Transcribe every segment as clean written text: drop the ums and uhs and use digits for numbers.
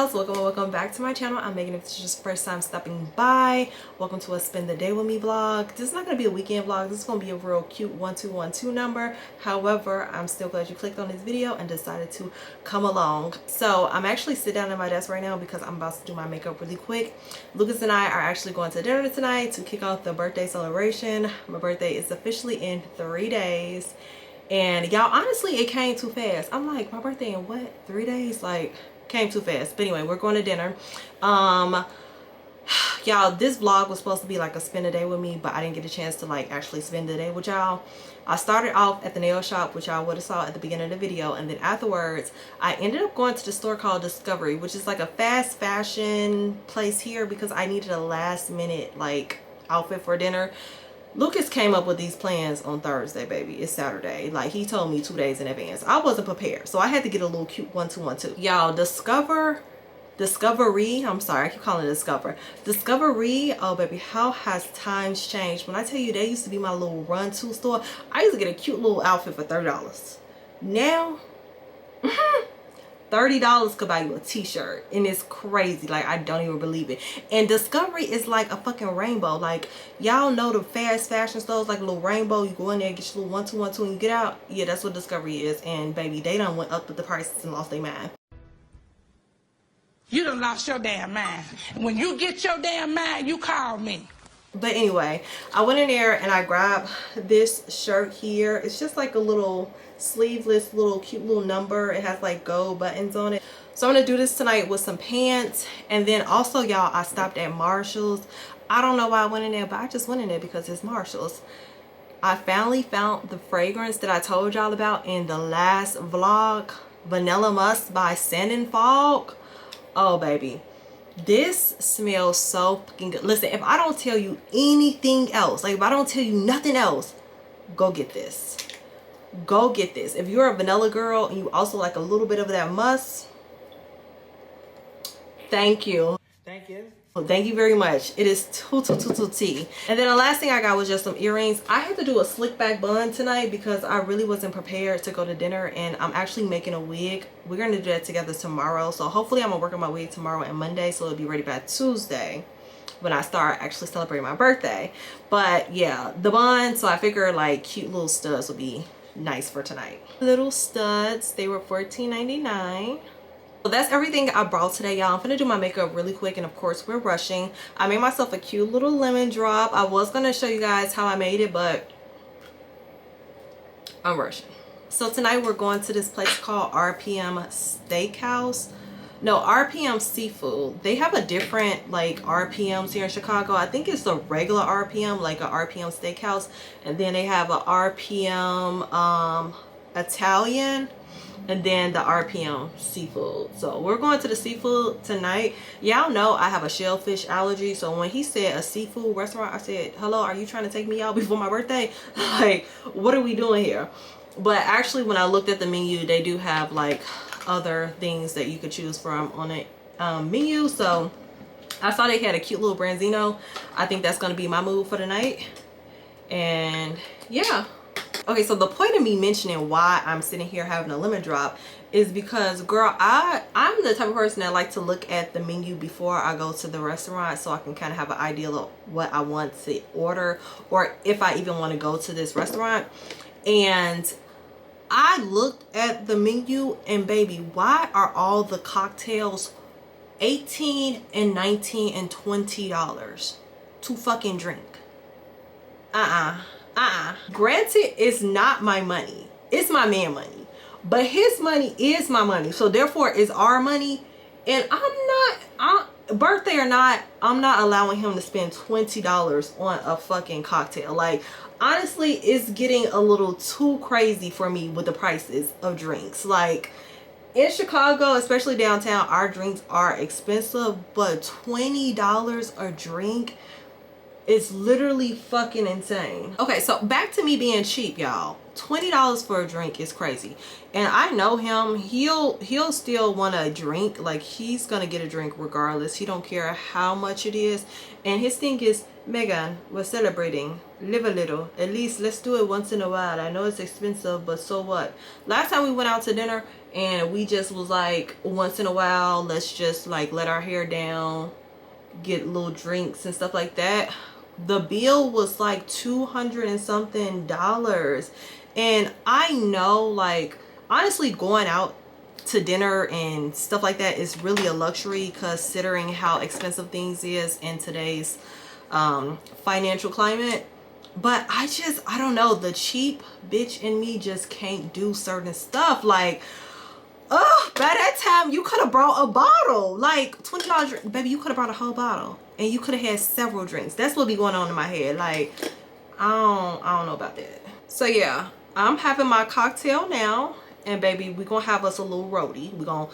loves, welcome back to my channel. I'm Megan. If this is just first time stopping by, welcome to a spend the day with me vlog. This is not going to be a weekend vlog. This is going to be a real cute 1212 number. However, I'm still glad you clicked on this video and decided to come along. So I'm actually sitting down at my desk right now because I'm about to do my makeup really quick. Lucas and I are actually going to dinner tonight to kick off the birthday celebration. My birthday is officially in 3 days. And y'all, honestly, it came too fast. I'm like, my birthday in what, 3 days? Like, came too fast. But anyway, we're going to dinner. Y'all, this vlog was supposed to be like a spend a day with me, but I didn't get a chance to like actually spend the day with y'all. I started off at the nail shop, which y'all would have saw at the beginning of the video, and then afterwards I ended up going to the store called Discovery, which is like a fast fashion place here, because I needed a last minute like outfit for dinner. Lucas came up with these plans on Thursday, baby. It's Saturday. Like, he told me 2 days in advance. I wasn't prepared, so I had to get a little cute 1212. Y'all, Discovery, I'm sorry, I keep calling it Discovery. Oh, baby, how has times changed? When I tell you, they used to be my little run-to store. I used to get a cute little outfit for $30. Now, $30 could buy you a t-shirt, and it's crazy. Like, I don't even believe it. And Discovery is like a fucking rainbow. Like, y'all know the fast fashion stores, like a little rainbow. You go in there, get your little 1212, and you get out. Yeah, that's what Discovery is. And baby, they done went up with the prices and lost their mind. You done lost your damn mind. When you get your damn mind, you call me. But anyway, I went in there and I grabbed this shirt here. It's just like a little sleeveless, little cute little number. It has like gold buttons on it. So I'm gonna do this tonight with some pants. And then also, y'all, I stopped at Marshall's. I don't know why I went in there, but I just went in there because it's Marshall's. I finally found the fragrance that I told y'all about in the last vlog, Vanilla Musk by Sand & Fog. Oh, baby, this smells so fucking good. Listen, if I don't tell you anything else, like if I don't tell you nothing else, go get this. Go get this. If you're a vanilla girl and you also like a little bit of that musk, thank you. Thank you. Well, thank you very much. It is tea. And then the last thing I got was just some earrings. I had to do a slick back bun tonight because I really wasn't prepared to go to dinner, and I'm actually making a wig. We're going to do that together tomorrow. So hopefully I'm going to work on my wig tomorrow and Monday, so it'll be ready by Tuesday when I start actually celebrating my birthday. But yeah, the bun, so I figure like cute little studs would be nice for tonight. Little studs, they were $14.99. So that's everything I brought today, y'all. I'm gonna do my makeup really quick, and of course we're rushing. I made myself a cute little lemon drop. I was gonna show you guys how I made it, but I'm rushing. So tonight we're going to this place called RPM Steakhouse. No, RPM Seafood. They have a different like RPMs here in Chicago. I think it's a regular RPM, like a RPM Steakhouse, and then they have a RPM Italian, and then the RPM Seafood. So we're going to the seafood tonight. Y'all know I have a shellfish allergy, so when he said a seafood restaurant, I said, hello, are you trying to take me out before my birthday? Like, what are we doing here? But actually, when I looked at the menu, they do have like other things that you could choose from on the menu. So I saw they had a cute little branzino. I think that's going to be my mood for the night. And yeah. Okay, so the point of me mentioning why I'm sitting here having a lemon drop is because, girl, I'm the type of person that like to look at the menu before I go to the restaurant, so I can kind of have an idea of what I want to order, or if I even want to go to this restaurant. And I looked at the menu, and baby, why are all the cocktails $18 and $19 and $20 to fucking drink? Granted, it's not my money, it's my man money, but his money is my money, so therefore it's our money. And birthday or not, I'm not allowing him to spend $20 on a fucking cocktail. Like, honestly, it's getting a little too crazy for me with the prices of drinks. Like, in Chicago, especially downtown, our drinks are expensive, but $20 a drink, it's literally fucking insane. Okay, so back to me being cheap, y'all. $20 for a drink is crazy. And I know him. He'll still want a drink. Like, he's gonna get a drink regardless. He don't care how much it is. And his thing is, Megan, we're celebrating. Live a little. At least let's do it once in a while. I know it's expensive, but so what? Last time we went out to dinner and we just was like, once in a while, let's just like let our hair down, get little drinks and stuff like that. The bill was like $200 and something. And I know, like, honestly, going out to dinner and stuff like that is really a luxury considering how expensive things is in today's financial climate. But I don't know, the cheap bitch in me just can't do certain stuff. Like, oh, by that time you could have brought a bottle, like $20, baby. You could have brought a whole bottle and you could have had several drinks. That's what be going on in my head. Like, I don't know about that. So yeah, I'm having my cocktail now, and baby, we're gonna have us a little roadie. We're gonna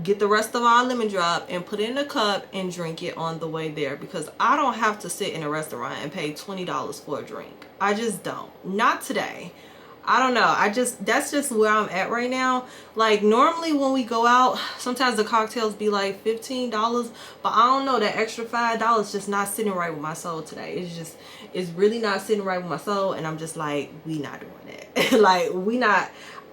get the rest of our lemon drop and put it in a cup and drink it on the way there, because I don't have to sit in a restaurant and pay $20 for a drink. I just don't. Not today. I don't know. That's just where I'm at right now. Like, normally when we go out, sometimes the cocktails be like $15, but I don't know, that extra $5 just not sitting right with my soul today. It's really not sitting right with my soul, and I'm just like, we not doing it. Like,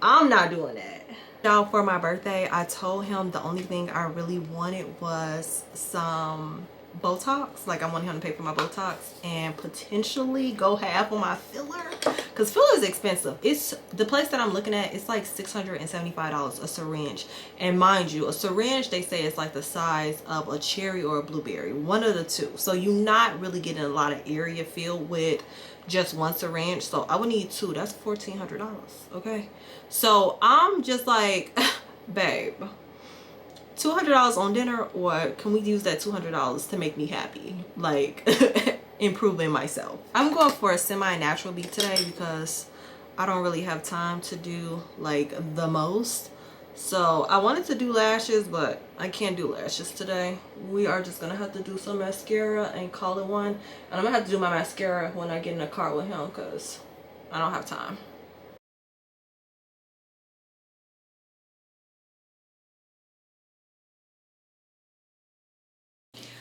I'm not doing that. Y'all, for my birthday, I told him the only thing I really wanted was some Botox. Like, I wanted him to pay for my Botox and potentially go half on my filler, because filler is expensive. It's the place that I'm looking at, it's like $675 a syringe, and mind you, a syringe, they say, it's like the size of a cherry or a blueberry, one of the two. So you're not really getting a lot of area filled with just one syringe. So I would need two. That's $1,400. Okay, so I'm just like, babe, $200 on dinner, or can we use that $200 to make me happy, like improving myself? I'm going for a semi-natural beat today because I don't really have time to do like the most. So I wanted to do lashes, but I can't do lashes today. We are just gonna have to do some mascara and call it one. And I'm gonna have to do my mascara when I get in the car with him, because I don't have time.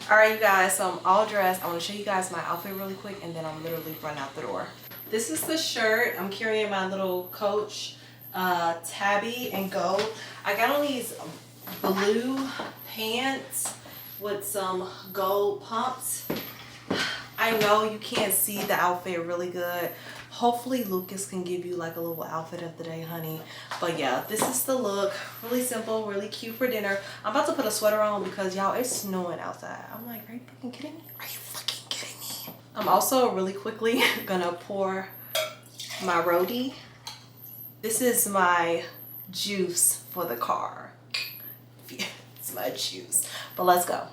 Alright, you guys, so I'm all dressed. I want to show you guys my outfit really quick, and then I'm literally running out the door. This is the shirt. I'm carrying my little Coach tabby and gold. I got on these blue pants with some gold pumps. I know you can't see the outfit really good. Hopefully Lucas can give you like a little outfit of the day, honey. But yeah, this is the look. Really simple, really cute for dinner. I'm about to put a sweater on because, y'all, it's snowing outside. I'm like, are you fucking kidding me? Are you fucking kidding me? I'm also really quickly gonna pour my roadie. This is my juice for the car. It's my juice. But let's go.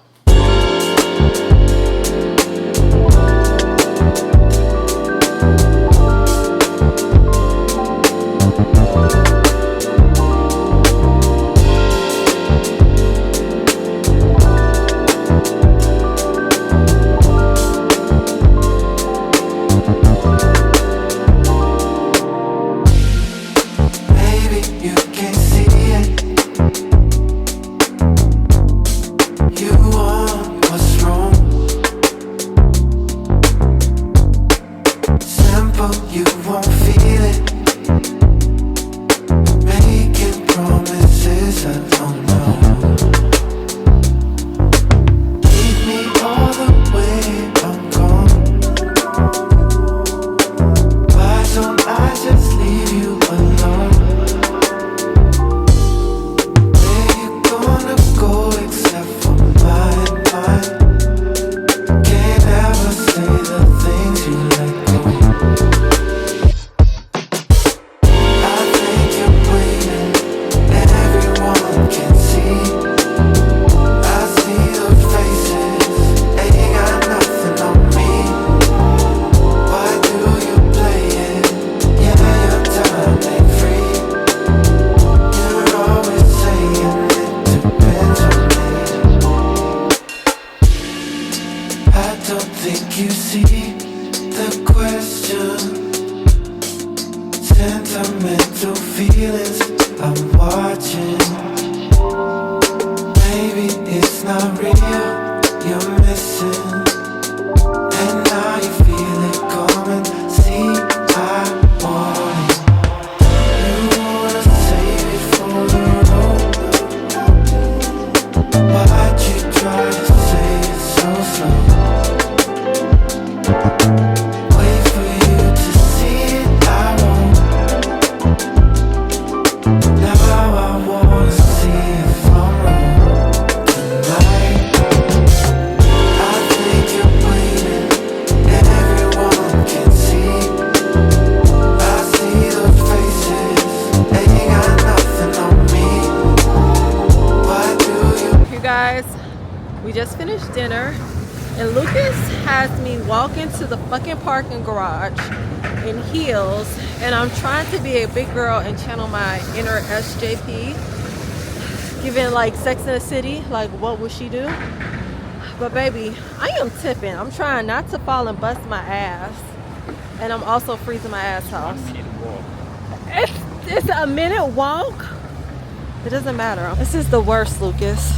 Sentimental feelings I'm watching. Maybe it's not real, you're missing. And I We just finished dinner, and Lucas has me walk into the fucking parking garage in heels, and I'm trying to be a big girl and channel my inner SJP, given like Sex in the City, like what would she do? But baby, I am tipping. I'm trying not to fall and bust my ass, and I'm also freezing my ass off. It's a minute walk. It doesn't matter. This is the worst, Lucas.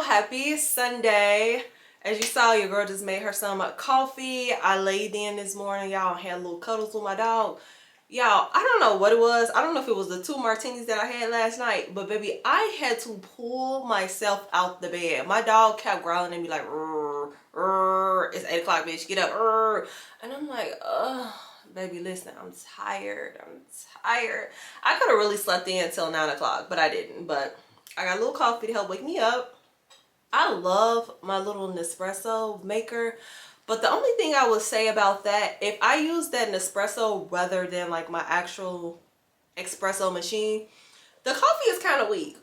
Happy Sunday. As you saw, your girl just made her some coffee. I laid in this morning, y'all, had little cuddles with my dog. Y'all, I don't know what it was. I don't know if it was the 2 martinis that I had last night, but baby, I had to pull myself out the bed. My dog kept growling at me like, rrr, rrr, it's 8 o'clock, bitch, get up, rrr. And I'm like, ugh, baby, listen, I'm tired. I could have really slept in until 9 o'clock, but I didn't. But I got a little coffee to help wake me up. I love my little Nespresso maker, but the only thing I would say about that, if I use that Nespresso rather than like my actual espresso machine, the coffee is kind of weak.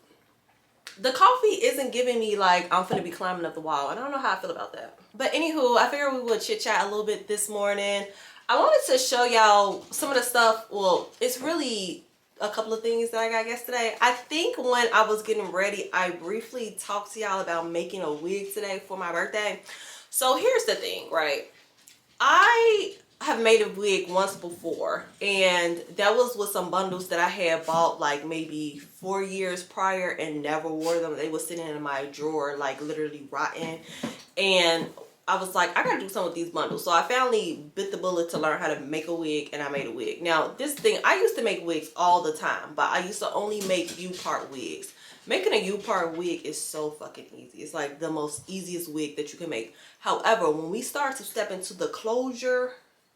The coffee isn't giving me like I'm finna be climbing up the wall, and I don't know how I feel about that. But anywho, I figured we would chit chat a little bit this morning. I wanted to show y'all some of the stuff. Well, it's really a couple of things that I got yesterday. I think when I was getting ready, I briefly talked to y'all about making a wig today for my birthday. So here's the thing, right? I have made a wig once before, and that was with some bundles that I had bought like maybe 4 years prior and never wore them. They were sitting in my drawer like literally rotten, and I was like, I gotta do something with these bundles. So I finally bit the bullet to learn how to make a wig, and I made a wig. Now this thing, I used to make wigs all the time, but I used to only make U-part wigs. Making a U-part wig is so fucking easy. It's like the most easiest wig that you can make. However, when we start to step into the closure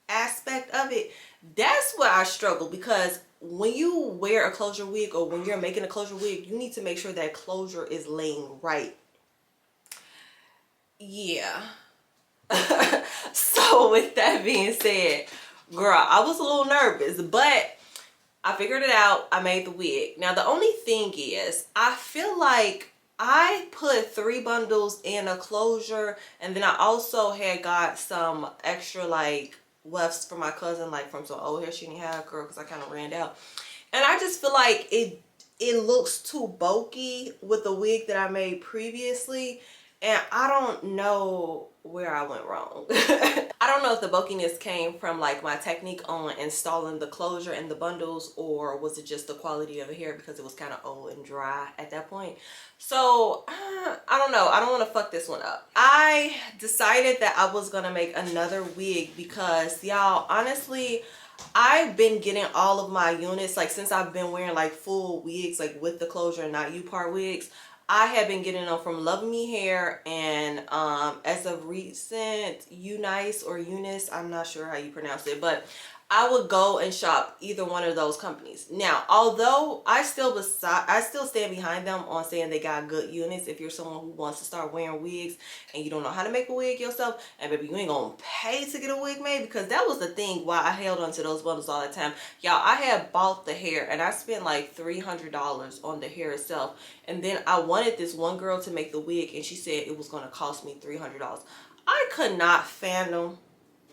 aspect of it, that's where I struggle, because when you wear a closure wig or when you're making a closure wig, you need to make sure that closure is laying right. Yeah. So with that being said, girl, I was a little nervous, but I figured it out. I made the wig. Now the only thing is, I feel like I put 3 bundles in a closure, and then I also had got some extra like wefts for my cousin, like from some old hair she didn't have, girl, because I kind of ran out. And I just feel like it looks too bulky with the wig that I made previously, and I don't know where I went wrong. I don't know if the bulkiness came from like my technique on installing the closure in the bundles, or was it just the quality of the hair because it was kind of old and dry at that point. So I don't know. I don't want to fuck this one up. I decided that I was gonna make another wig because, y'all, honestly, I've been getting all of my units, like since I've been wearing like full wigs, like with the closure and not U-part wigs, I have been getting them from Love Me Hair, and as of recent, Unice or Eunice, I'm not sure how you pronounce it, but I would go and shop either one of those companies. Now, although I still stand behind them on saying they got good units. If you're someone who wants to start wearing wigs and you don't know how to make a wig yourself, and baby, you ain't gonna pay to get a wig made, because that was the thing why I held onto those bundles all the time. Y'all, I had bought the hair and I spent like $300 on the hair itself, and then I wanted this one girl to make the wig and she said it was gonna cost me $300. I could not fathom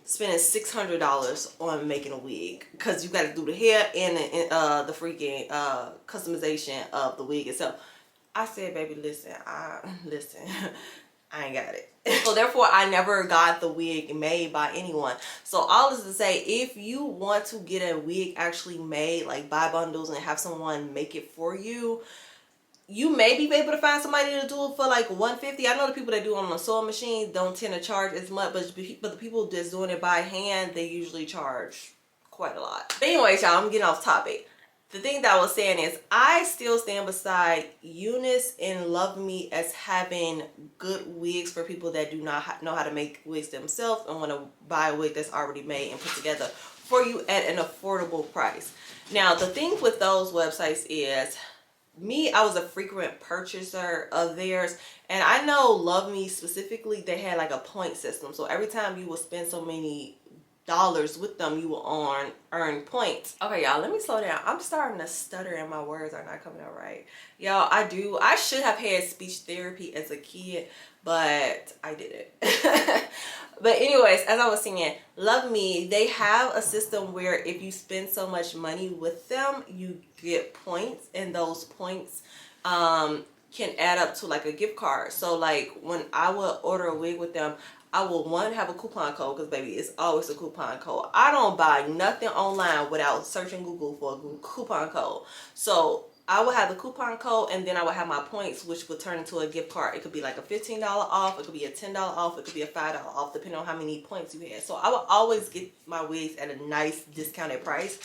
spending $600 on making a wig, because you got to do the hair and the freaking customization of the wig itself. I said, baby, listen, I ain't got it. So therefore, I never got the wig made by anyone. So all this to say, if you want to get a wig actually made, like buy bundles and have someone make it for you, you may be able to find somebody to do it for like $150. I know the people that do it on a sewing machine don't tend to charge as much, but the people that's doing it by hand, they usually charge quite a lot. But anyways, y'all, I'm getting off topic. The thing that I was saying is, I still stand beside Eunice and Love Me as having good wigs for people that do not know how to make wigs themselves and want to buy a wig that's already made and put together for you at an affordable price. Now, the thing with those websites is, me, I was a frequent purchaser of theirs, and I know Love Me specifically, they had like a point system. So every time you would spend so many dollars with them, you will earn points. Okay, y'all, let me slow down. I'm starting to stutter and my words are not coming out right. Y'all, I should have had speech therapy as a kid, but I didn't. But anyways, as I was saying, Love Me, they have a system where if you spend so much money with them, you get points, and those points can add up to like a gift card. So like when I would order a wig with them, I will have a coupon code, because baby, it's always a coupon code. I don't buy nothing online without searching Google for a coupon code. So I would have the coupon code, and then I would have my points, which would turn into a gift card. It could be like a $15 off, it could be a $10 off, it could be a $5 off, depending on how many points you had. So I would always get my wigs at a nice discounted price.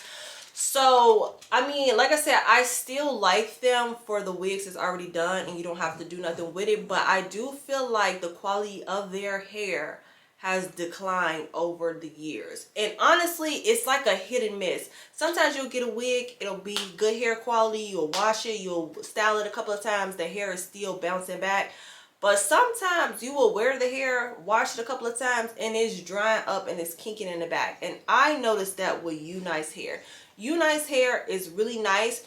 So, I mean, like I said, I still like them for the wigs that's already done and you don't have to do nothing with it. But I do feel like the quality of their hair has declined over the years. And honestly, it's like a hit and miss. Sometimes you'll get a wig, it'll be good hair quality, you'll wash it, you'll style it a couple of times, the hair is still bouncing back. But sometimes you will wear the hair, wash it a couple of times, and it's drying up and it's kinking in the back. And I noticed that with Unice hair. Unice hair is really nice,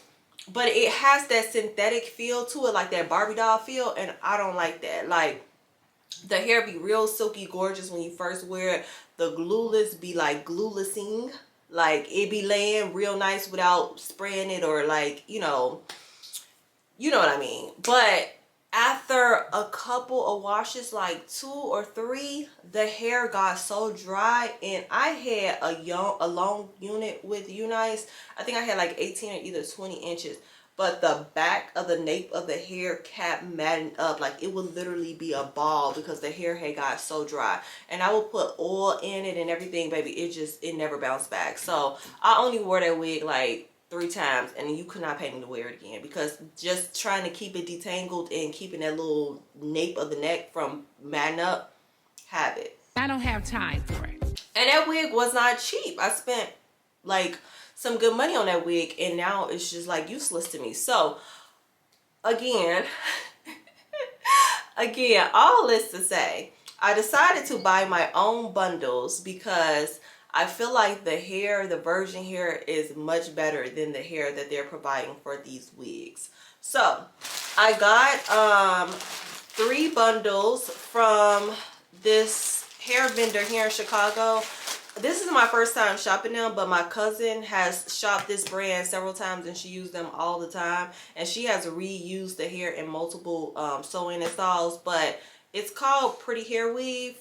but it has that synthetic feel to it, like that Barbie doll feel, and I don't like that. Like, the hair be real silky gorgeous when you first wear it. The glueless be like gluelessing. Like, it be laying real nice without spraying it, or like, you know what I mean. But after a couple of washes, like 2 or 3, the hair got so dry. And I had a long unit with Unice. I think I had like 18 or either 20 inches. But the back of the nape of the hair kept matting up. Like, it would literally be a ball because the hair had got so dry. And I would put oil in it and everything, baby. It never bounced back. So I only wore that wig like 3 times, and you could not pay me to wear it again, because just trying to keep it detangled and keeping that little nape of the neck from matting up, have it. I don't have time for it. And that wig was not cheap. I spent like some good money on that wig, and now it's just like useless to me. So again, all this to say, I decided to buy my own bundles because I feel like the virgin hair is much better than the hair that they're providing for these wigs. So I got 3 bundles from this hair vendor here in Chicago. This is my first time shopping them, but my cousin has shopped this brand several times and she used them all the time. And she has reused the hair in multiple sewing installs, but it's called Pretty Hair Weave.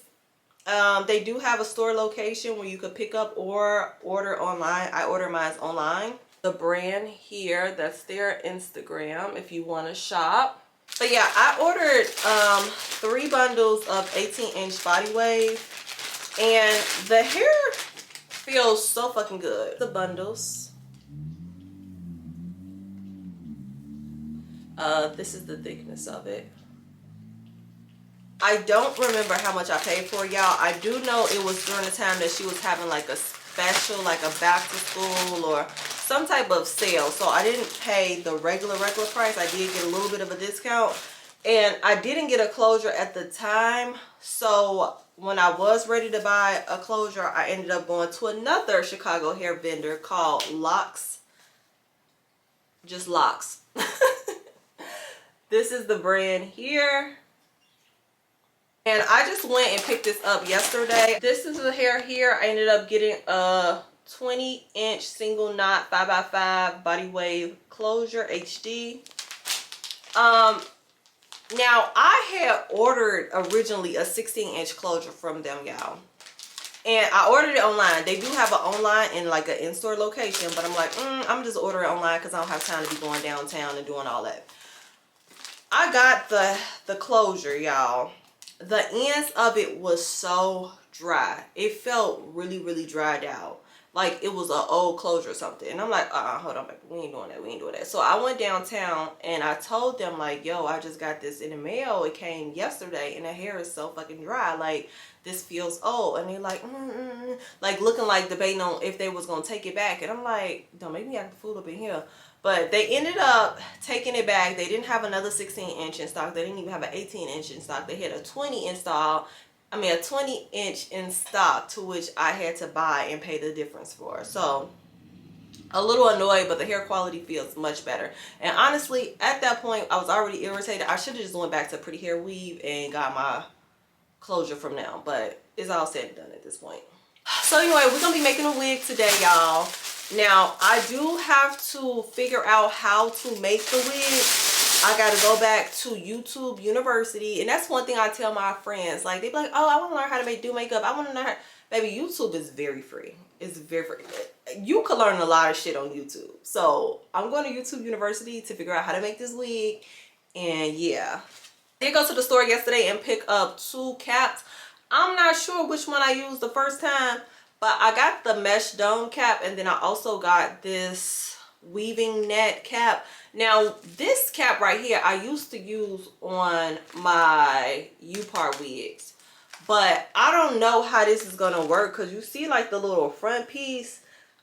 They do have a store location where you could pick up or order online. I order mine online. The brand here, that's their Instagram if you want to shop. But yeah, I ordered 3 bundles of 18-inch body wave, and the hair feels so fucking good. The bundles. This is the thickness of it. I don't remember how much I paid for, y'all. I do know it was during the time that she was having like special, like a back to school or some type of sale. So I didn't pay the regular price. I did get a little bit of a discount. And I didn't get a closure at the time. So when I was ready to buy a closure, I ended up going to another Chicago hair vendor called Locks. Just Locks. This is the brand here. And I just went and picked this up yesterday. This is the hair here. I ended up getting a 20-inch single knot 5x5 body wave closure HD. Now I had ordered originally a 16-inch closure from them, y'all. And I ordered it online. They do have an online and like an in-store location, but I'm like, I'm just ordering it online because I don't have time to be going downtown and doing all that. I got the closure, y'all. The ends of it was so dry. It felt really, really dried out. Like it was an old closure or something. And I'm like, hold on, baby. We ain't doing that. We ain't doing that. So I went downtown and I told them like, yo, I just got this in the mail. It came yesterday and the hair is so fucking dry. Like this feels old. And they're like, like looking like debating on if they was going to take it back. And I'm like, don't make me act the fool up in here. But they ended up taking it back. They didn't have another 16-inch in stock. They didn't even have an 18-inch in stock. They had a 20-inch in stock, to which I had to buy and pay the difference for. So a little annoyed, but the hair quality feels much better. And honestly, at that point, I was already irritated. I should have just went back to Pretty Hair Weave and got my closure from now. But it's all said and done at this point. So anyway, we're going to be making a wig today, y'all. Now, I do have to figure out how to make the wig. I got to go back to YouTube University. And that's one thing I tell my friends. Like, they be like, oh, I want to learn how to do makeup. I want to learn how. Baby, YouTube is very free. It's very free. You can learn a lot of shit on YouTube. So, I'm going to YouTube University to figure out how to make this wig. And yeah. I did go to the store yesterday and pick up 2 caps. I'm not sure which one I used the first time. But I got the mesh dome cap, and then I also got this weaving net cap. Now, this cap right here, I used to use on my U-part wigs. But I don't know how this is going to work, because you see like the little front piece.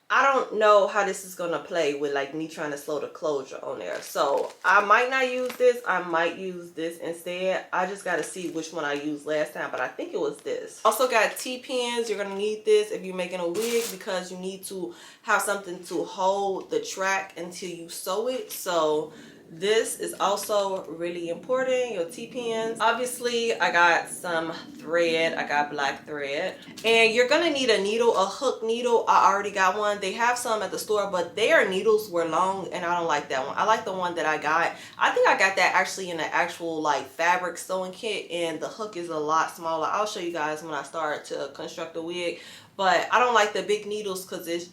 I don't know how this is going to play with like me trying to sew the closure on there. So I might not use this. I might use this instead. I just got to see which one I used last time. But I think it was this. Also got T-pins. You're going to need this if you're making a wig, because you need to have something to hold the track until you sew it. So this is also really important, your T-pins. Obviously, I got some thread. I got black thread. And you're going to need a needle, a hook needle. I already got one. They have some at the store, but their needles were long, and I don't like that one. I like the one that I got. I think I got that actually in the actual like fabric sewing kit, and the hook is a lot smaller. I'll show you guys when I start to construct a wig. But I don't like the big needles because it's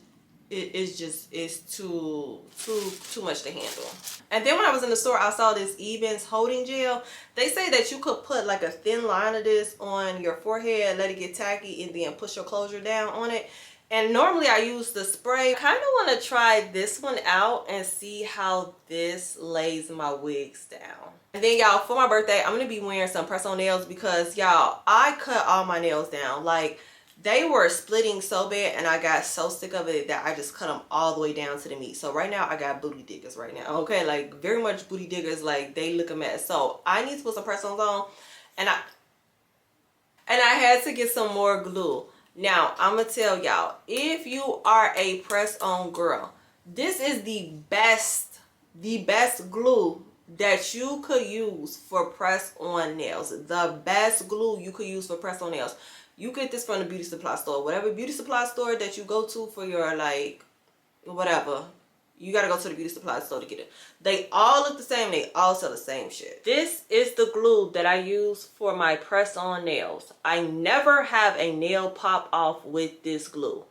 too much to handle. And then when I was in the store, I saw this Eben's holding gel. They say that you could put like a thin line of this on your forehead, let it get tacky, and then push your closure down on it. And normally I use the spray. I kind of want to try this one out and see how this lays my wigs down. And then y'all, for my birthday, I'm going to be wearing some press-on nails because y'all, I cut all my nails down. Like, they were splitting so bad, and I got so sick of it that I just cut them all the way down to the meat. So right now I got booty diggers right now. Okay, like very much booty diggers. Like they look a mess. So I need to put some press-ons on, and I had to get some more glue. Now I'm gonna tell y'all, if you are a press-on girl, this is the best glue that you could use for press-on nails. The best glue you could use for press-on nails. You get this from the beauty supply store. Whatever beauty supply store that you go to for your, like, whatever. You got to go to the beauty supply store to get it. They all look the same. They all sell the same shit. This is the glue that I use for my press-on nails. I never have a nail pop off with this glue.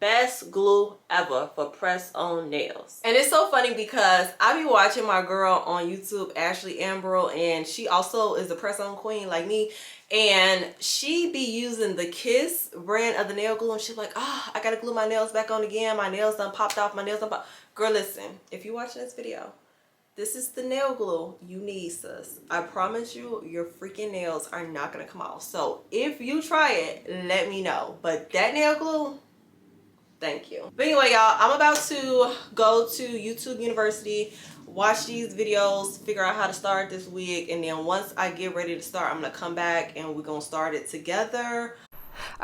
Best glue ever for press-on nails. And it's so funny because I be watching my girl on YouTube, Ashley Ambrose, and she also is a press-on queen like me. And she be using the Kiss brand of the nail glue, and she's like, oh, I gotta glue my nails back on again. My nails done popped off. My nails done popped. Girl, listen, if you're watching this video, this is the nail glue you need, sis. I promise you, your freaking nails are not gonna come off. So if you try it, let me know. But that nail glue, Thank you. But anyway, y'all, I'm about to go to YouTube University, watch these videos, figure out how to start this wig, and then once I get ready to start, I'm gonna come back and we're gonna start it together.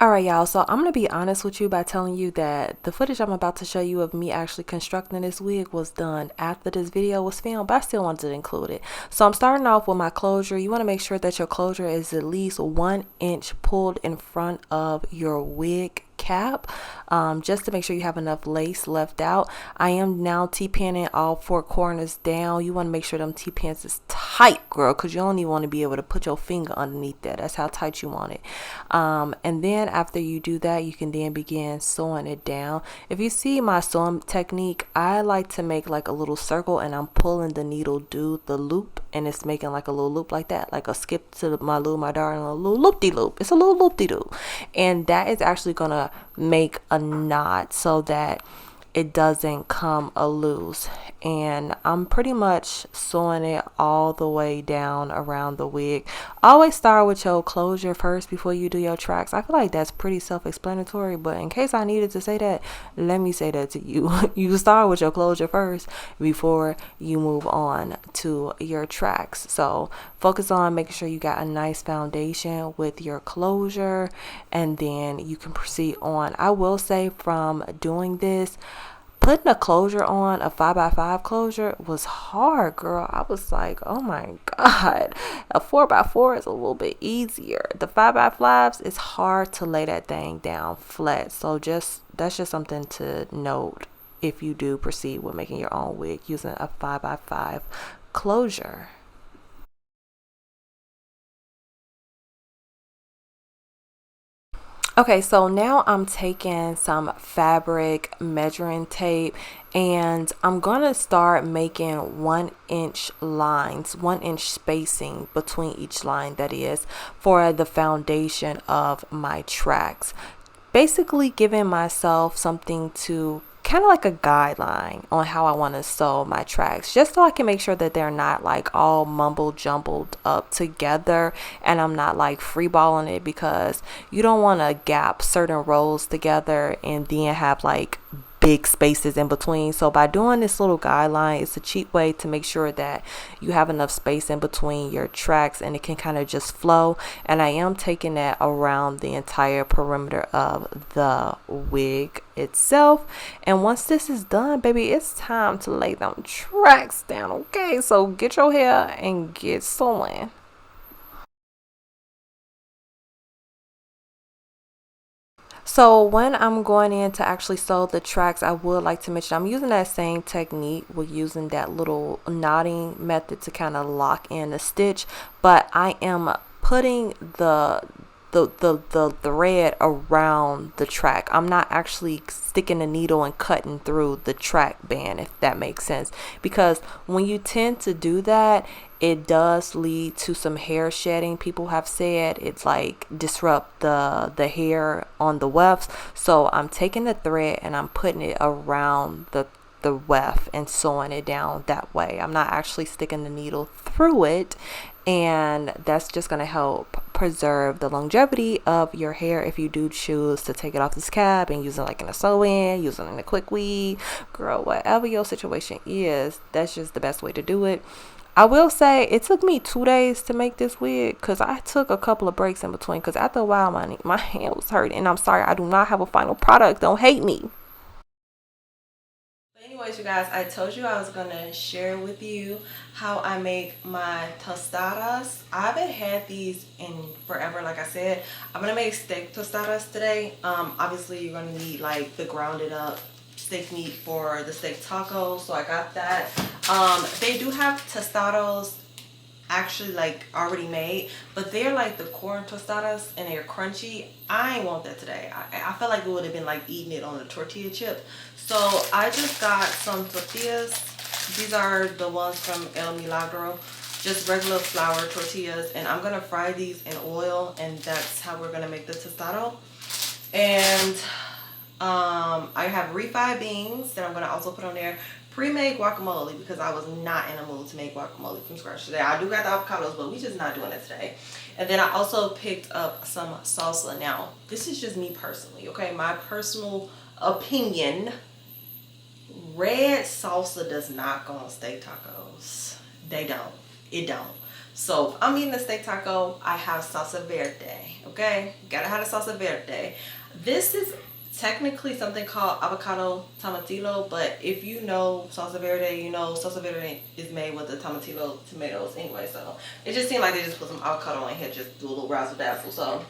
Alright, y'all, so I'm gonna be honest with you by telling you that the footage I'm about to show you of me actually constructing this wig was done after this video was filmed, but I still wanted to include it. So I'm starting off with my closure. You want to make sure that your closure is at least 1 inch pulled in front of your wig cap, just to make sure you have enough lace left out. I am now T-pinning all 4 corners down. You want to make sure them T-pins is tight, girl, because you only want to be able to put your finger underneath that. That's how tight you want it. And then after you do that, you can then begin sewing it down. If you see my sewing technique, I like to make like a little circle, and I'm pulling the needle do the loop, and it's making like a little loop like that, like a skip to my darling, a little loop-de-loop. It's a little loop-de-loop, and that is actually gonna make a knot so that it doesn't come loose. And I'm pretty much sewing it all the way down around the wig. Always start with your closure first before you do your tracks. I feel like that's pretty self-explanatory, but in case I needed to say that, let me say that to you. You start with your closure first before you move on to your tracks. So focus on making sure you got a nice foundation with your closure, and then you can proceed on. I will say, from doing this, putting a closure on, a 5x5 closure, was hard, girl. I was like, oh my god, a 4x4 is a little bit easier. The 5x5s, it's hard to lay that thing down flat. So that's just something to note if you do proceed with making your own wig using a 5x5 closure. Okay, so now I'm taking some fabric measuring tape, and I'm gonna start making 1 inch lines, 1 inch spacing between each line, that is, for the foundation of my tracks. Basically giving myself something to kind of like a guideline on how I want to sew my tracks, just so I can make sure that they're not like all mumble jumbled up together, and I'm not like freeballing it, because you don't want to gap certain rows together and then have like big spaces in between. So by doing this little guideline, it's a cheap way to make sure that you have enough space in between your tracks and it can kind of just flow. And I am taking that around the entire perimeter of the wig itself. And once this is done, baby, it's time to lay them tracks down. Okay, so get your hair and get sewing. So when I'm going in to actually sew the tracks, I would like to mention I'm using that same technique with using that little knotting method to kind of lock in the stitch, but I am putting the thread around the track. I'm not actually sticking the needle and cutting through the track band, if that makes sense, because when you tend to do that, it does lead to some hair shedding. People have said it's like disrupt the hair on the wefts. So I'm taking the thread and I'm putting it around the weft and sewing it down that way. I'm not actually sticking the needle through it, and that's just going to help preserve the longevity of your hair if you do choose to take it off this cap and use it like in a sew-in, use it in a quick weave. Girl, whatever your situation is, that's just the best way to do it. I will say it took me 2 days to make this wig, because I took a couple of breaks in between, because after a while my hand was hurting, and I'm sorry, I do not have a final product. Don't hate me. Anyways, you guys, I told you I was gonna share with you how I make my tostadas. I haven't had these in forever. Like I said, I'm gonna make steak tostadas today. Obviously you're gonna need like the grounded up steak meat for the steak tacos, so I got that. They do have tostados actually like already made, but they're like the corn tostadas and they're crunchy. I ain't want that today. I felt like it would have been like eating it on a tortilla chip. So I just got some tortillas. These are the ones from El Milagro, just regular flour tortillas, and I'm gonna fry these in oil, and that's how we're gonna make the tostado. And I have refried beans that I'm gonna also put on there. Pre-made guacamole, because I was not in the mood to make guacamole from scratch today. I do got the avocados, but we just not doing it today. And then I also picked up some salsa. Now, this is just me personally, okay? My personal opinion, red salsa does not go on steak tacos. They don't. It don't. So if I'm eating a steak taco, I have salsa verde. Okay? Gotta have the salsa verde. This is technically something called avocado tomatillo, but if you know salsa verde, you know salsa verde is made with the tomatillo tomatoes anyway. So it just seemed like they just put some avocado in here, just do a little razzle dazzle. So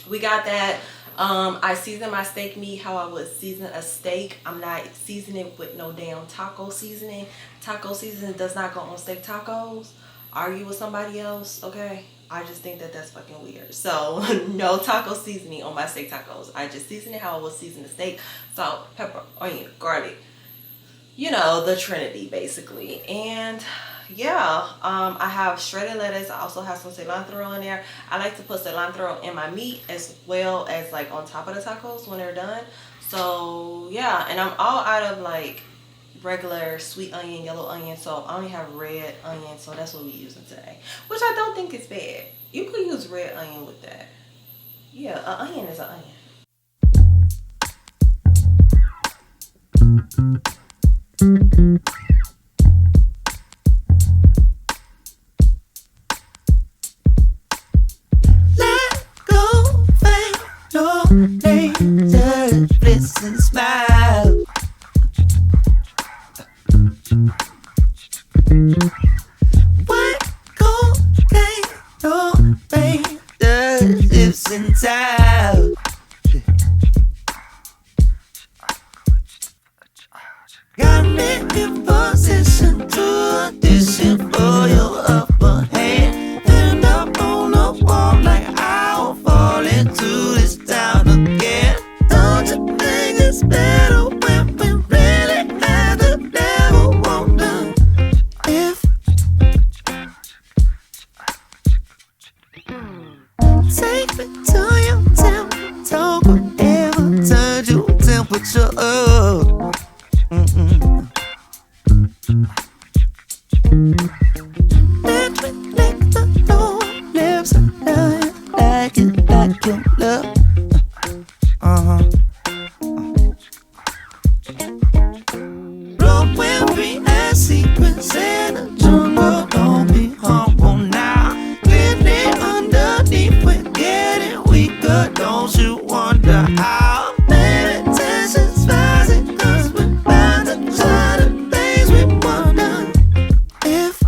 we got that. I season my steak meat how I would season a steak. I'm not seasoning with no damn taco seasoning. Taco seasoning does not go on steak tacos. Argue with somebody else, okay? I just think that that's fucking weird. So no taco seasoning on my steak tacos. I just season it how I would season the steak. Salt, pepper, onion, garlic. You know, the trinity basically. And yeah, I have shredded lettuce. I also have some cilantro in there. I like to put cilantro in my meat as well as like on top of the tacos when they're done. So yeah, and I'm all out of like regular sweet onion, yellow onion, so I only have red onion, so that's what we're using today, which I don't think is bad. You could use red onion with that. Yeah, an onion is an onion. Let go, fade your nature, bliss and smile. What cocaine, no pain, the lips inside. Got me in position to audition for your upper hand. And up on the wall like I'll fall into this town again. Don't you think it's better when we really have the devil wonder if take me to your temple, talk whatever, turn your temperature up. Let me lick the lower lips and like it like your love. Blow every ass sequence in the jungle, don't be humble now. Clearly underneath we're getting weaker, don't you wonder how? Meditation's rising, cause we're bound to try the things we wonder if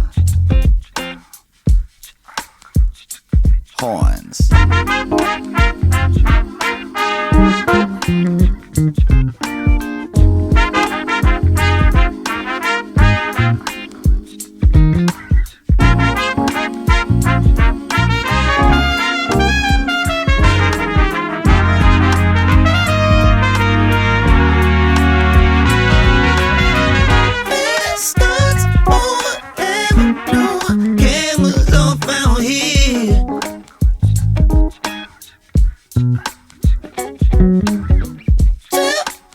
horns. Starts on Avenue, cameras all found here.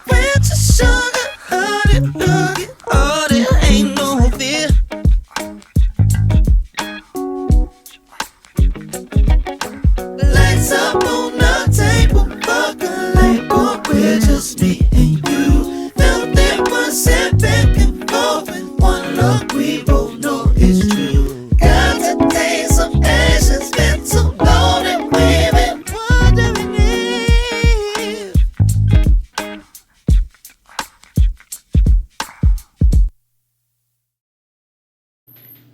With your sugar, honey, nugget, oh, there ain't no fear. Lights up on the table, fuck a label, we're just me and you. Felt that one set back and forth with one look, we both know it's true. Got to take some action, spent so long that we've been wondering if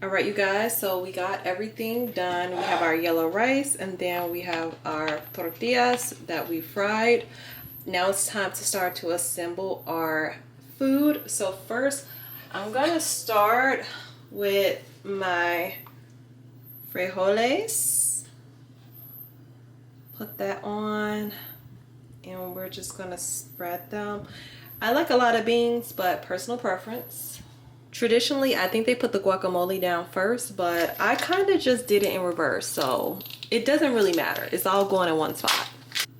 All right, you guys, so we got everything done. We have our yellow rice, and then we have our tortillas that we fried. Now it's time to start to assemble our food. So first, I'm gonna start with my frijoles. Put that on, and we're just gonna spread them. I like a lot of beans, but personal preference. Traditionally, I think they put the guacamole down first, but I kind of just did it in reverse, so it doesn't really matter. It's all going in one spot.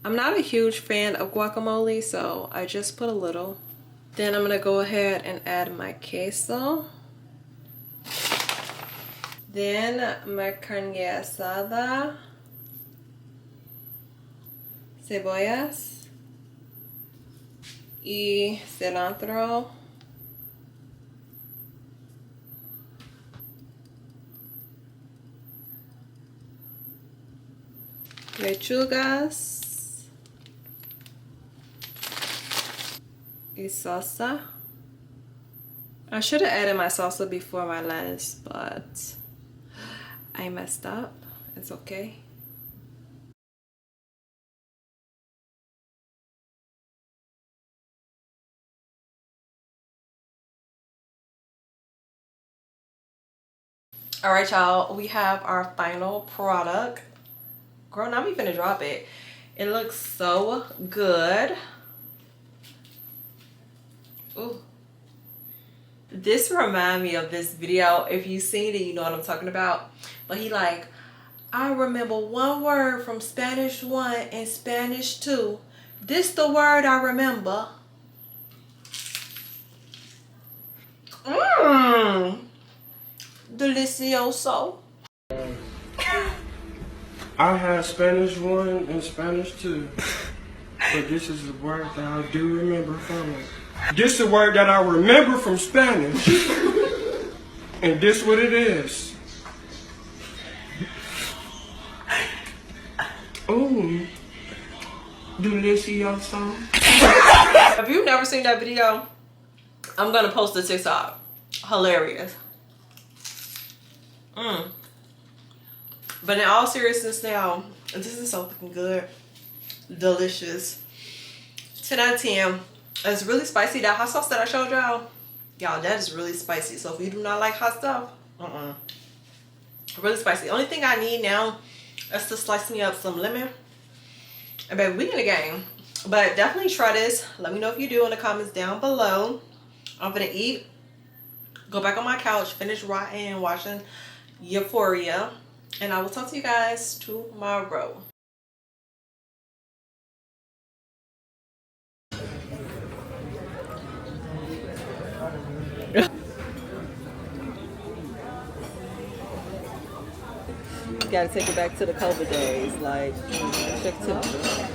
I'm not a huge fan of guacamole, so I just put a little. Then I'm gonna go ahead and add my queso. Then my carne asada, cebollas, y cilantro. Lechugas y salsa. I should have added my salsa before my lettuce, but I messed up. It's okay. All right, y'all, we have our final product. Girl, now we finna drop it. It looks so good. Ooh. This remind me of this video. If you've seen it, you know what I'm talking about. But he like, I remember one word from Spanish 1 and Spanish 2. This the word I remember. Mmm. Delicioso. I had Spanish 1 and Spanish 2. But this is the word that I do remember from it. This is the word that I remember from Spanish. And this what it is. Ooh. Delicioso. If you've never seen that video, I'm gonna post the TikTok. Hilarious. But in all seriousness now, this is so fucking good. Delicious. 10 out of 10. It's really spicy. That hot sauce that I showed y'all, that is really spicy. So if you do not like hot stuff, really spicy. The only thing I need now is to slice me up some lemon. And baby, we in the game. But definitely try this. Let me know if you do in the comments down below. I'm gonna eat, go back on my couch, finish writing, watching Euphoria, and I will talk to you guys tomorrow. Gotta take it back to the COVID days, like check temperature.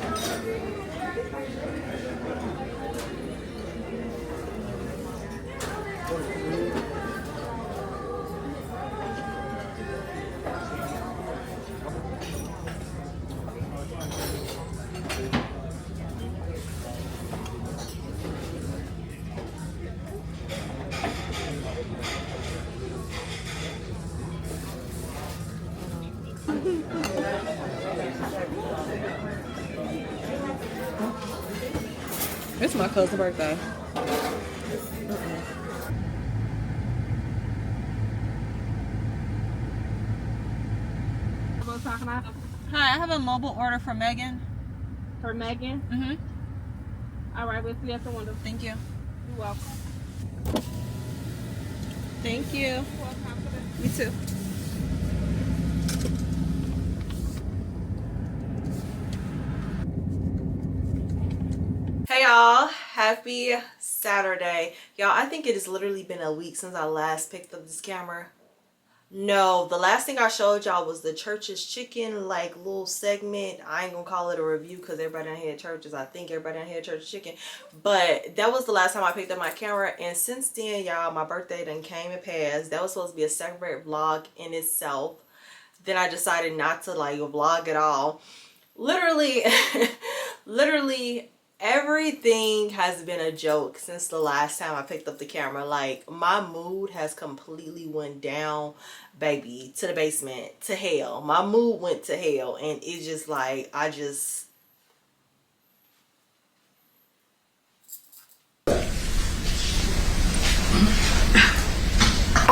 It's my cousin's birthday. Hi, I have a mobile order for Megan. For Megan? Mm-hmm. All right, we'll see you at the window. Thank you. You're welcome. Thank you. You're welcome. Me too. Hey y'all, happy Saturday. Y'all, I think it has literally been a week since I last picked up this camera. No, the last thing I showed y'all was the church's chicken like little segment. I ain't gonna call it a review because everybody down here at churches, I think everybody down here at church chicken, but that was the last time I picked up my camera. And since then, y'all, my birthday done came and passed. That was supposed to be a separate vlog in itself. Then I decided not to like vlog at all. Literally literally everything has been a joke since the last time I picked up the camera. Like, my mood has completely went down, baby, to the basement, to hell. My mood went to hell, and it's just like, I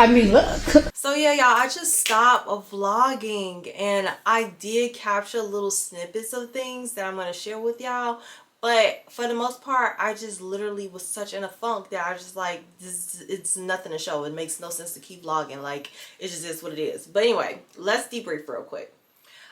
mean, look. So yeah, y'all, I just stopped vlogging, and I did capture little snippets of things that I'm going to share with y'all. But for the most part, I just literally was such in a funk that I just like, it's nothing to show. It makes no sense to keep vlogging. Like, it just is what it is. But anyway, let's debrief real quick.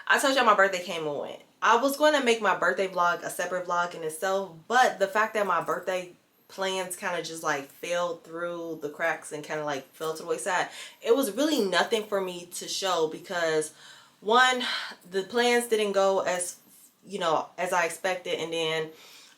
I told y'all my birthday came and went. I was going to make my birthday vlog a separate vlog in itself, but the fact that my birthday plans kind of just like fell through the cracks and kind of like fell to the wayside, it was really nothing for me to show because, one, the plans didn't go as, you know, as I expected, and then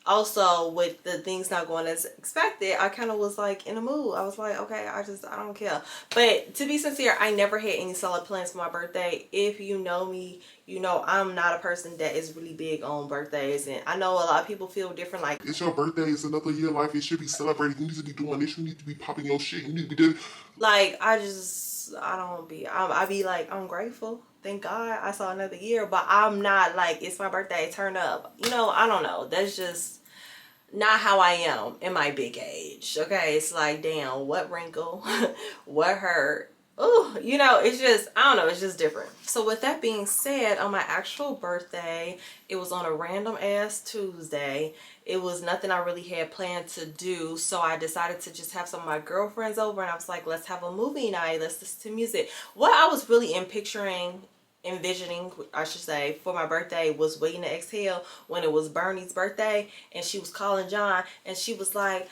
also with the things not going as expected, I kind of was like in a mood. I was like, okay, I don't care. But to be sincere, I never had any solid plans for my birthday. If you know me, you know I'm not a person that is really big on birthdays, and I know a lot of people feel different. Like, it's your birthday, it's another year of life, it should be celebrated. You need to be doing this, you need to be popping your shit, you need to be doing. Like, I be like, I'm grateful. Thank God I saw another year, but I'm not like, it's my birthday, turn up. You know, I don't know. That's just not how I am in my big age. Okay, it's like, damn, what wrinkle, what hurt. Oh, you know, it's just, I don't know, it's just different. So with that being said, on my actual birthday, it was on a random ass Tuesday. It was nothing I really had planned to do, so I decided to just have some of my girlfriends over, and I was like, let's have a movie night, let's listen to music. What I was really envisioning, I should say, for my birthday was Waiting to Exhale, when it was Bernie's birthday, and she was calling John, and she was like,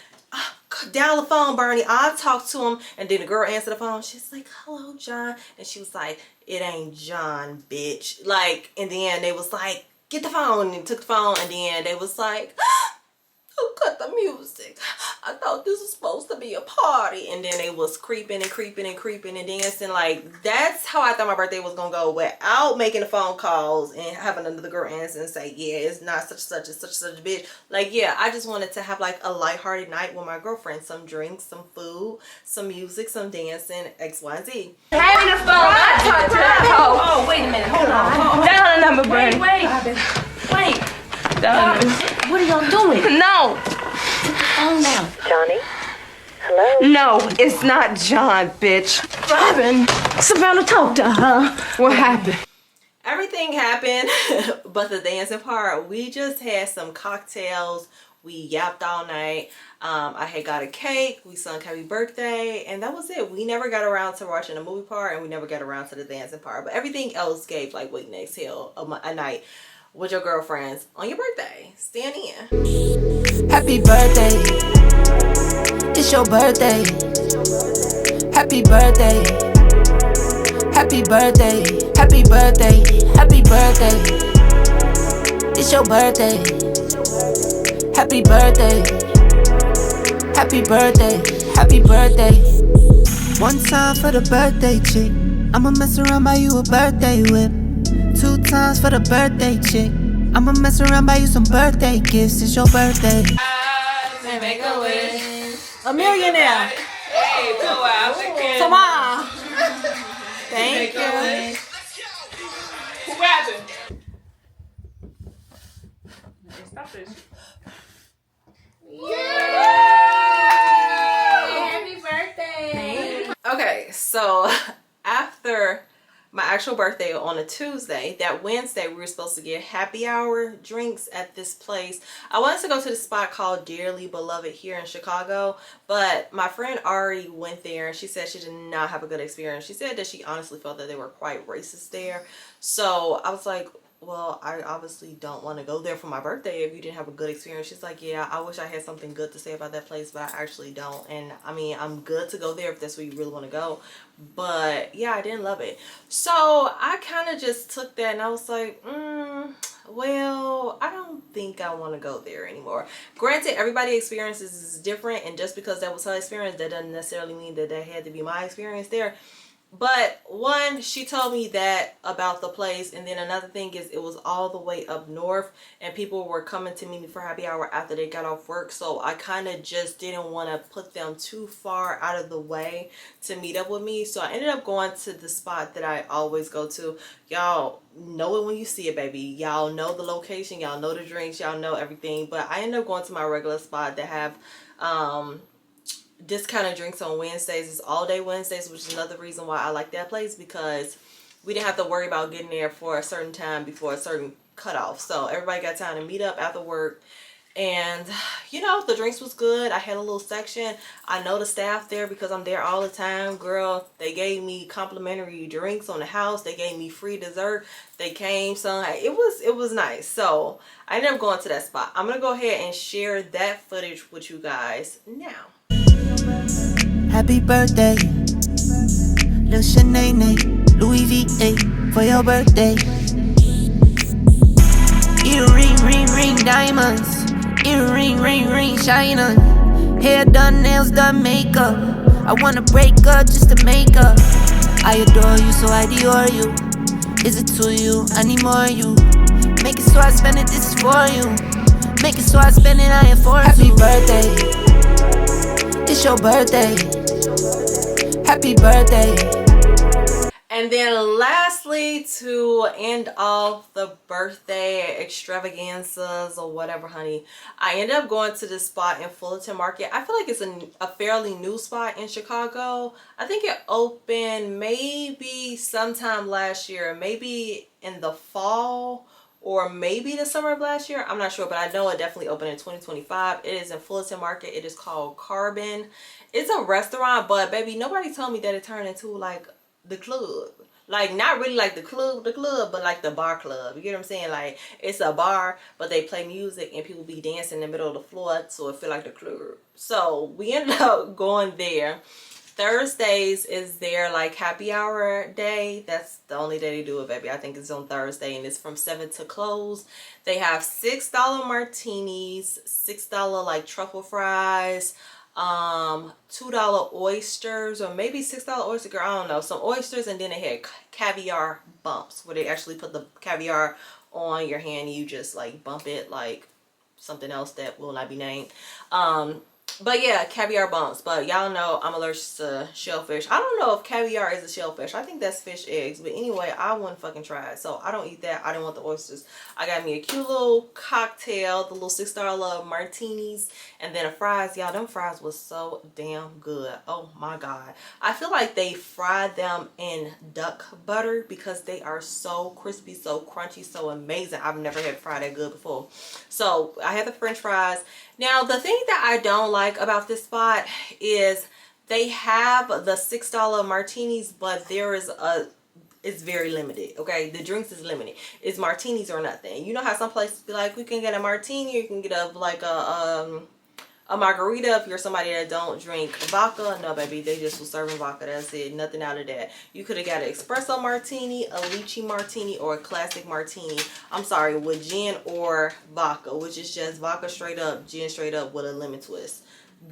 dial the phone, Bernie, I'll talk to him. And then the girl answered the phone. She's like, hello, John. And she was like, it ain't John, bitch. Like, and then they was like, get the phone. And took the phone. And then they was like, who cut the music? I thought this was supposed to be a party. And then they was creeping and creeping and creeping and dancing. Like, that's how I thought my birthday was gonna go, without making the phone calls and having another girl answer and say, yeah, it's not such such and such such a bitch. Like, yeah, I just wanted to have like a lighthearted night with my girlfriend. Some drinks, some food, some music, some dancing, X, Y, Z. Having a phone. I talked to that hoe. Oh, wait a minute. Hold on. Dial the number, Bernie. Wait. What are y'all doing? No. Oh, now. Johnny? Hello? No, it's not John, bitch. Robin, Savannah, talk to her. What happened? Everything happened but the dancing part. We just had some cocktails. We yapped all night. I had got a cake. We sung happy birthday, and that was it. We never got around to watching the movie part, and we never got around to the dancing part. But everything else gave like Waiting to Exhale a night with your girlfriends on your birthday. Stand in. Happy birthday. It's your birthday. Happy birthday. Happy birthday. Happy birthday. Happy birthday. It's your birthday. Happy birthday. Happy birthday. Happy birthday. One time for the birthday chick. I'ma mess around, buy you a birthday whip. 2 times for the birthday chick. I'ma mess around, buy you some birthday gifts. It's your birthday. Make a wish. A millionaire. Hey, go out. Tomorrow. Thank you. Who happened? Stop this. Happy birthday. Okay, so after my actual birthday on a Tuesday, that Wednesday we were supposed to get happy hour drinks at this place. I wanted to go to the spot called Dearly Beloved here in Chicago, but my friend Ari went there and she said she did not have a good experience. She said that she honestly felt that they were quite racist there. So I was like, well, I obviously don't want to go there for my birthday if you didn't have a good experience. She's like, yeah, I wish I had something good to say about that place, but I actually don't. And I mean, I'm good to go there if that's where you really want to go. But yeah, I didn't love it. So I kind of just took that and I was like, well, I don't think I want to go there anymore. Granted, everybody's experiences is different, and just because that was her experience, that doesn't necessarily mean that that had to be my experience there. But one, she told me that about the place, and then another thing is it was all the way up north and people were coming to meet me for happy hour after they got off work, so I kind of just didn't want to put them too far out of the way to meet up with me. So I ended up going to the spot that I always go to. Y'all know it when you see it, baby. Y'all know the location, y'all know the drinks, y'all know everything. But I ended up going to my regular spot that have this kind of drinks on Wednesdays. It's all day Wednesdays, which is another reason why I like that place, because we didn't have to worry about getting there for a certain time before a certain cutoff. So everybody got time to meet up after work, and you know, the drinks was good. I had a little section. I know the staff there because I'm there all the time. Girl, they gave me complimentary drinks on the house. They gave me free dessert. They came, so it was nice. So I ended up going to that spot. I'm gonna go ahead and share that footage with you guys now. Happy birthday, Lil Shanae, Louis V8 for your birthday. Eat a ring, ring, ring, diamonds. Earring, ring, ring, shine on. Hair done, nails done, makeup. I wanna break up just to make up. I adore you, so I adore you. Is it to you? I need more of you. Make it so I spend it, this is for you. Make it so I spend it, I am for you. Happy birthday. It's your birthday. Happy birthday. And then lastly, to end off the birthday extravaganzas or whatever, honey, I ended up going to this spot in Fullerton Market. I feel like it's a fairly new spot in Chicago. I think it opened maybe sometime last year, maybe in the fall or maybe the summer of last year. I'm not sure, but I know it definitely opened in 2025. It is in Fullerton Market. It is called Carbon. It's a restaurant, but baby, nobody told me that it turned into like the club. Like, not really like the club, but like the bar club. You get what I'm saying? Like, it's a bar, but they play music and people be dancing in the middle of the floor, so it feel like the club. So we ended up going there. Thursdays is their like happy hour day. That's the only day they do it, baby. I think it's on Thursday, and it's from 7 to close. They have $6 martinis, $6 like truffle fries, $2 oysters, or maybe $6 oyster, girl, I don't know, some oysters, and then they had caviar bumps where they actually put the caviar on your hand and you just like bump it like something else that will not be named. But yeah, caviar bumps. But y'all know I'm allergic to shellfish. I don't know if caviar is a shellfish. I think that's fish eggs. But anyway, I wouldn't fucking try it. So I don't eat that. I didn't want the oysters. I got me a cute little cocktail, the little $6 martinis, and then a fries. Y'all, them fries was so damn good. Oh my God. I feel like they fried them in duck butter because they are so crispy, so crunchy, so amazing. I've never had fried that good before. So I had the French fries. Now, the thing that I don't like about this spot is they have the $6 martinis, but it's very limited. Okay, the drinks is limited. It's martinis or nothing. You know how some places be like, we can get a martini, or you can get a margarita if you're somebody that don't drink vodka. No, baby, they just was serving vodka. That's it. Nothing out of that. You could have got an espresso martini, a lychee martini, or a classic martini. I'm sorry, with gin or vodka, which is just vodka straight up, gin straight up with a lemon twist.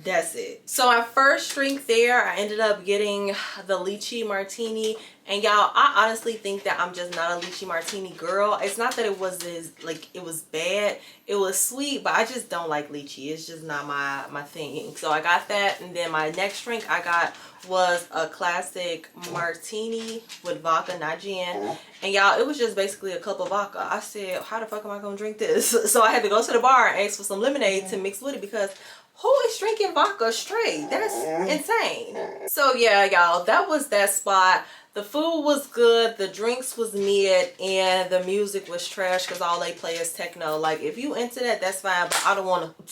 That's it. So our first drink there, I ended up getting the lychee martini. And y'all, I honestly think that I'm just not a lychee martini girl. It's not that it was it was bad. It was sweet, but I just don't like lychee. It's just not my thing. So I got that, and then my next drink I got was a classic martini with vodka, not gin. And y'all, it was just basically a cup of vodka. I said, how the fuck am I gonna drink this? So I had to go to the bar and ask for some lemonade to mix with it, because who is drinking vodka straight? That's insane. So yeah, y'all, that was that spot. The food was good, the drinks was mid, and the music was trash because all they play is techno. Like, if you into that, that's fine, but I don't want to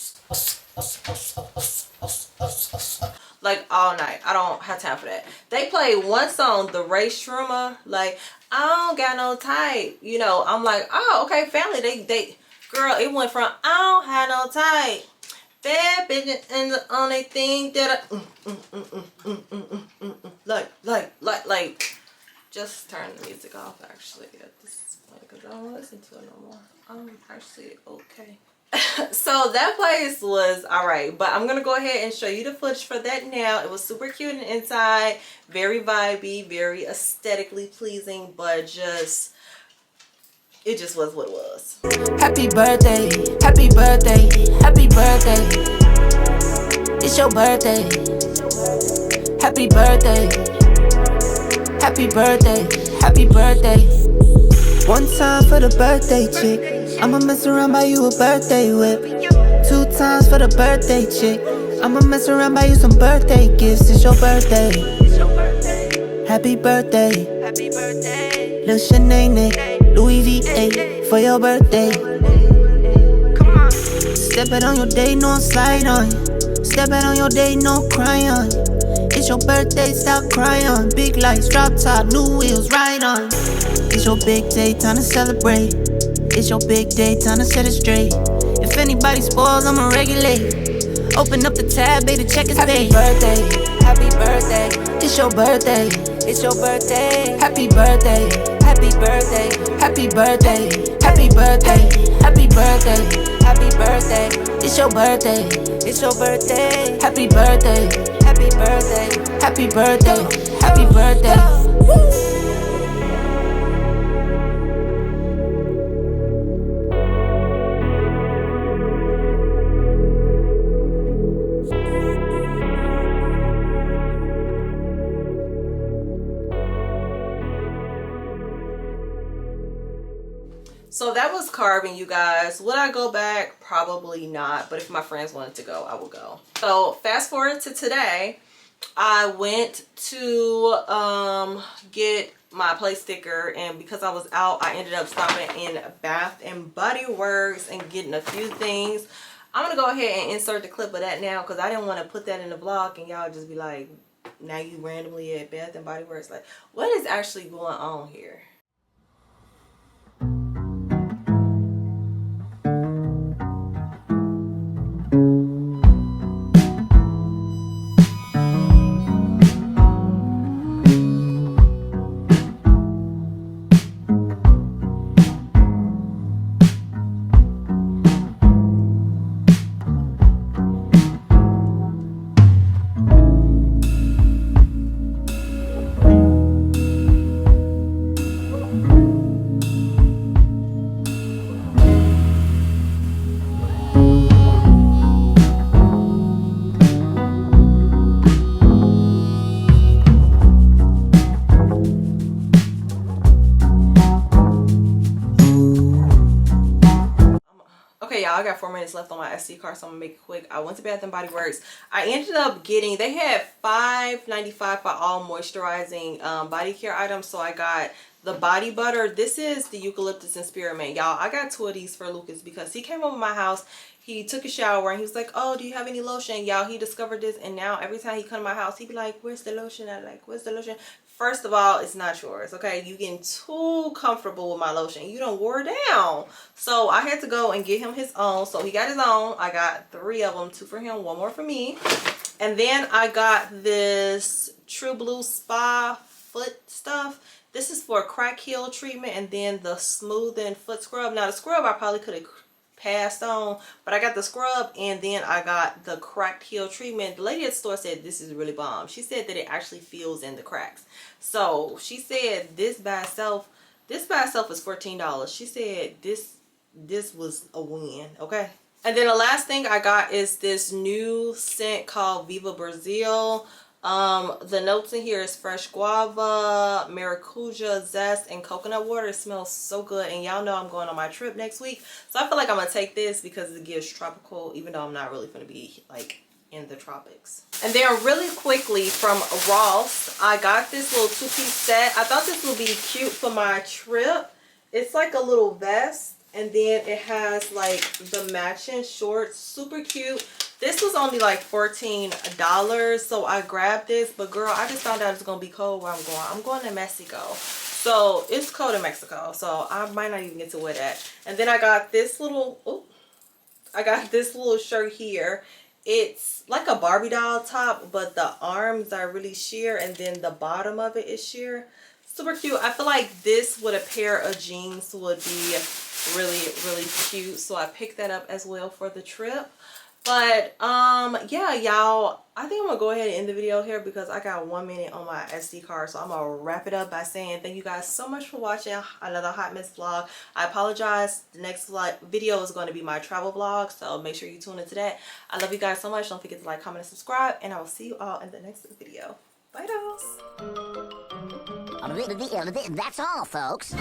like all night. I don't have time for that. They played one song, the Ray Shroomer, like, I don't got no type. You know, I'm like, oh, okay, family. They girl, it went from I don't have no type, bad bitch, and the only thing that like, just turn the music off actually at this point, because I don't listen to it no more. I'm actually okay. So that place was alright, but I'm gonna go ahead and show you the footage for that now. It was super cute and inside, very vibey, very aesthetically pleasing, but just it just was what it was. Happy birthday, happy birthday, happy birthday. It's your birthday. Happy birthday, happy birthday, happy birthday. One time for the birthday chick, I'ma mess around buy you a birthday whip. 2 times for the birthday chick, I'ma mess around buy you some birthday gifts. It's your birthday. Happy birthday, happy birthday. Lil' Shanae, Louis V8 for your birthday. Come on. Step it on your day, no slide on. Step it on your day, no cry on. It's your birthday, stop crying. Big lights, drop top, new wheels, ride on. It's your big day, time to celebrate. It's your big day, time to set it straight. If anybody spoils, I'ma regulate. Open up the tab, baby, check his pay. Happy birthday, happy birthday. It's your birthday, it's your birthday. Happy birthday, happy birthday, happy birthday, happy birthday, happy birthday. Happy birthday, it's your birthday. It's your birthday. Happy birthday, happy birthday, happy birthday, happy birthday. So that was carving, you guys. Would I go back? Probably not. But if my friends wanted to go, I will go. So fast forward to today. I went to get my place sticker, and because I was out, I ended up stopping in Bath and Body Works and getting a few things. I'm gonna go ahead and insert the clip of that now because I didn't want to put that in the vlog and y'all just be like, now you randomly at Bath and Body Works. Like, what is actually going on here? Okay, y'all, I got 4 minutes left on my SD card, so I'm gonna make it quick. I went to Bath and Body Works. I ended up getting, they had $5.95 for all moisturizing body care items. So I got the body butter. This is the eucalyptus and spearmint. Y'all, I got 2 of these for Lucas because he came over my house. He took a shower and he was like, oh, do you have any lotion? Y'all, he discovered this, and now every time he come to my house, he be like, where's the lotion? I'm like, where's the lotion? First of all, it's not yours, okay? You getting too comfortable with my lotion. You done wore down. So I had to go and get him his own. So he got his own. I got 3 of them, 2 for him, 1 more for me. And then I got this True Blue Spa foot stuff. This is for crack heel treatment, and then the smoothing foot scrub. Now the scrub I probably could have passed on, but I got the scrub and then I got the cracked heel treatment. The lady at the store said this is really bomb. She said that it actually fills in the cracks. So she said this by itself is $14. She said this was a win, okay? And then the last thing I got is this new scent called Viva Brazil. The notes in here is fresh guava, maracuja zest, and coconut water. It smells so good, and y'all know I'm going on my trip next week, so I feel like I'm gonna take this because it gives tropical, even though I'm not really gonna be like in the tropics. And then really quickly from Ross, I got this little 2-piece set. I thought this would be cute for my trip. It's like a little vest, and then it has like the matching shorts. Super cute. This was only like $14, so I grabbed this. But girl, I just found out it's gonna be cold where I'm going. I'm going to Mexico, so it's cold in Mexico, so I might not even get to wear that. And then I got this little shirt here. It's like a Barbie doll top, but the arms are really sheer, and then the bottom of it is sheer. Super cute. I feel like this with a pair of jeans would be really, really cute, so I picked that up as well for the trip. But yeah, y'all, I think I'm gonna go ahead and end the video here because I got 1 minute on my SD card. So I'm gonna wrap it up by saying thank you guys so much for watching another Hot Mess vlog. I apologize, the next video is going to be my travel vlog, so make sure you tune into that. I love you guys so much. Don't forget to like, comment, and subscribe, and I will see you all in the next video. Bye, dolls. That's all, folks.